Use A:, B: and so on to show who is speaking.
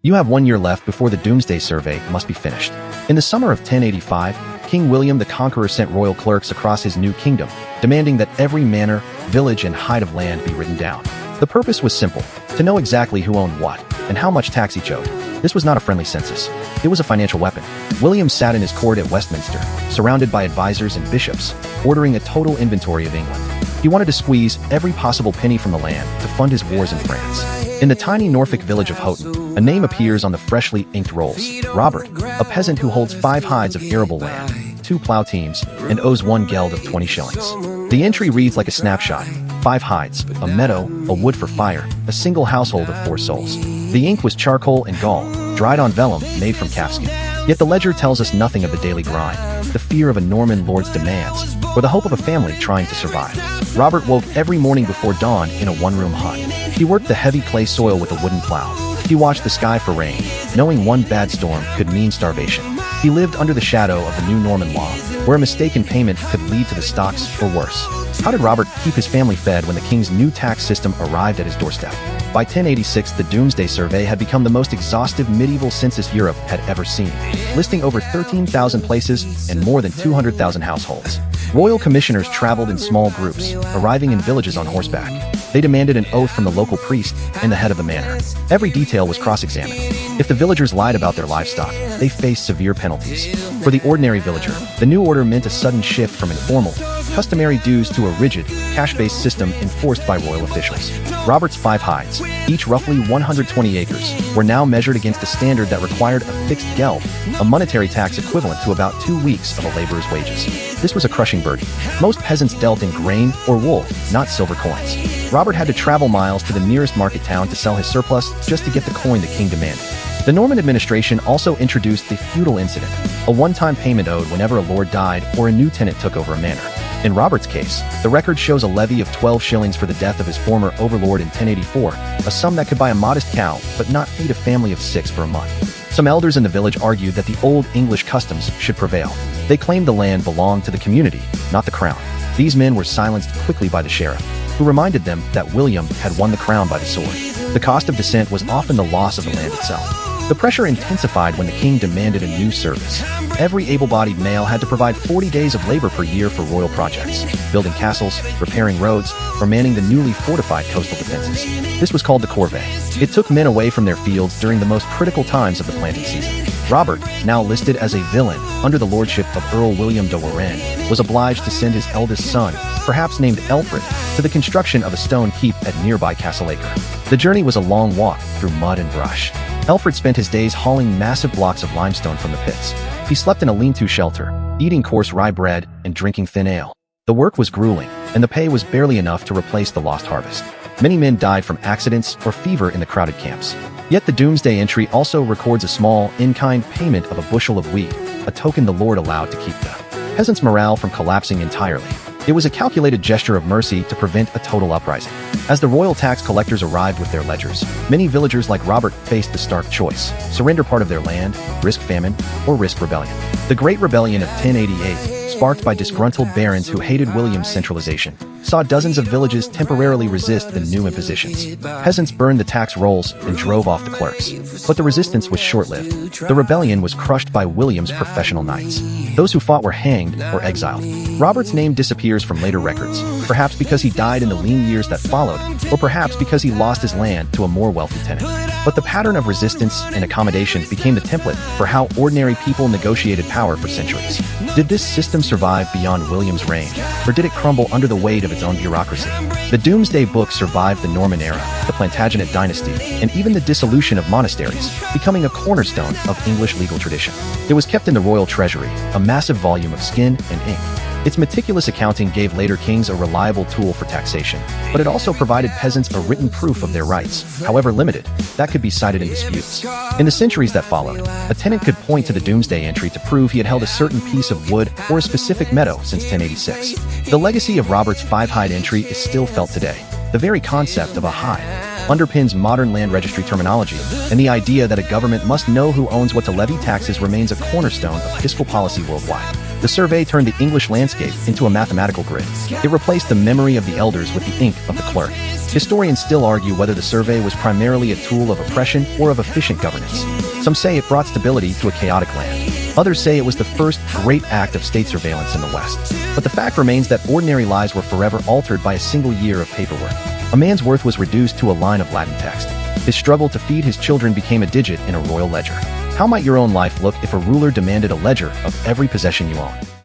A: You have 1 year left before the Domesday Survey must be finished. In the summer of 1085, King William the Conqueror sent royal clerks across his new kingdom, demanding that every manor, village, and hide of land be written down. The purpose was simple: to know exactly who owned what, and how much tax each owed. This was not a friendly census. It was a financial weapon. William sat in his court at Westminster, surrounded by advisors and bishops, ordering a total inventory of England. He wanted to squeeze every possible penny from the land to fund his wars in France. In the tiny Norfolk village of Houghton, a name appears on the freshly inked rolls: Robert, a peasant who holds 5 hides of arable land, 2 plow teams, and owes 1 geld of 20 shillings. The entry reads like a snapshot: 5 hides, a meadow, a wood for fire, a single household of 4 souls. The ink was charcoal and gall, dried on vellum made from calfskin. Yet the ledger tells us nothing of the daily grind, the fear of a Norman lord's demands, or the hope of a family trying to survive. Robert woke every morning before dawn in a one-room hut. He worked the heavy clay soil with a wooden plow. He watched the sky for rain, knowing one bad storm could mean starvation. He lived under the shadow of the new Norman law, where a mistaken payment could lead to the stocks or worse. How did Robert keep his family fed when the king's new tax system arrived at his doorstep? By 1086, the Domesday Survey had become the most exhaustive medieval census Europe had ever seen, listing over 13,000 places and more than 200,000 households. Royal commissioners traveled in small groups, arriving in villages on horseback. They demanded an oath from the local priest and the head of the manor. Every detail was cross-examined. If the villagers lied about their livestock, they faced severe penalties. For the ordinary villager, the new order meant a sudden shift from informal, customary dues to a rigid, cash-based system enforced by royal officials. Robert's 5 hides, each roughly 120 acres, were now measured against a standard that required a fixed geld, a monetary tax equivalent to about 2 weeks of a laborer's wages. This was a crushing burden. Most peasants dealt in grain or wool, not silver coins. Robert had to travel miles to the nearest market town to sell his surplus just to get the coin the king demanded. The Norman administration also introduced the Feudal incident, a one-time payment owed whenever a lord died or a new tenant took over a manor. In Robert's case, the record shows a levy of 12 shillings for the death of his former overlord in 1084, a sum that could buy a modest cow but not feed a family of 6 for a month. Some elders in the village argued that the old English customs should prevail. They claimed the land belonged to the community, not the crown. These men were silenced quickly by the sheriff, who reminded them that William had won the crown by the sword. The cost of descent was often the loss of the land itself. The pressure intensified when the king demanded a new service. Every able-bodied male had to provide 40 days of labor per year for royal projects, building castles, repairing roads, or manning the newly fortified coastal defenses. This was called the corvée. It took men away from their fields during the most critical times of the planting season. Robert, now listed as a villain under the lordship of Earl William de Warenne, was obliged to send his eldest son, perhaps named Alfred, to the construction of a stone keep at nearby Castleacre. The journey was a long walk through mud and brush. Alfred spent his days hauling massive blocks of limestone from the pits. He slept in a lean-to shelter, eating coarse rye bread and drinking thin ale. The work was grueling, and the pay was barely enough to replace the lost harvest. Many men died from accidents or fever in the crowded camps. Yet the Domesday entry also records a small, in-kind payment of a bushel of wheat, a token the Lord allowed to keep the peasants' morale from collapsing entirely. It was a calculated gesture of mercy to prevent a total uprising. As the royal tax collectors arrived with their ledgers, many villagers like Robert faced the stark choice: surrender part of their land, risk famine, or risk rebellion. The Great Rebellion of 1088, sparked by disgruntled barons who hated William's centralization, saw dozens of villages temporarily resist the new impositions. Peasants burned the tax rolls and drove off the clerks. But the resistance was short-lived. The rebellion was crushed by William's professional knights. Those who fought were hanged or exiled. Robert's name disappears from later records, perhaps because he died in the lean years that followed, or perhaps because he lost his land to a more wealthy tenant. But the pattern of resistance and accommodation became the template for how ordinary people negotiated power for centuries. Did this system survive beyond William's reign, or did it crumble under the weight of its own bureaucracy? The Domesday Book survived the Norman era, the Plantagenet dynasty, and even the dissolution of monasteries, becoming a cornerstone of English legal tradition. It was kept in the royal treasury, a massive volume of skin and ink. Its meticulous accounting gave later kings a reliable tool for taxation, but it also provided peasants a written proof of their rights, however limited, that could be cited in disputes. In the centuries that followed, a tenant could point to the Domesday entry to prove he had held a certain piece of wood or a specific meadow since 1086. The legacy of Robert's 5-hide entry is still felt today. The very concept of a hide underpins modern land registry terminology, and the idea that a government must know who owns what to levy taxes remains a cornerstone of fiscal policy worldwide. The survey turned the English landscape into a mathematical grid. It replaced the memory of the elders with the ink of the clerk. Historians still argue whether the survey was primarily a tool of oppression or of efficient governance. Some say it brought stability to a chaotic land. Others say it was the first great act of state surveillance in the West. But the fact remains that ordinary lives were forever altered by a single year of paperwork. A man's worth was reduced to a line of Latin text. His struggle to feed his children became a digit in a royal ledger. How might your own life look if a ruler demanded a ledger of every possession you own?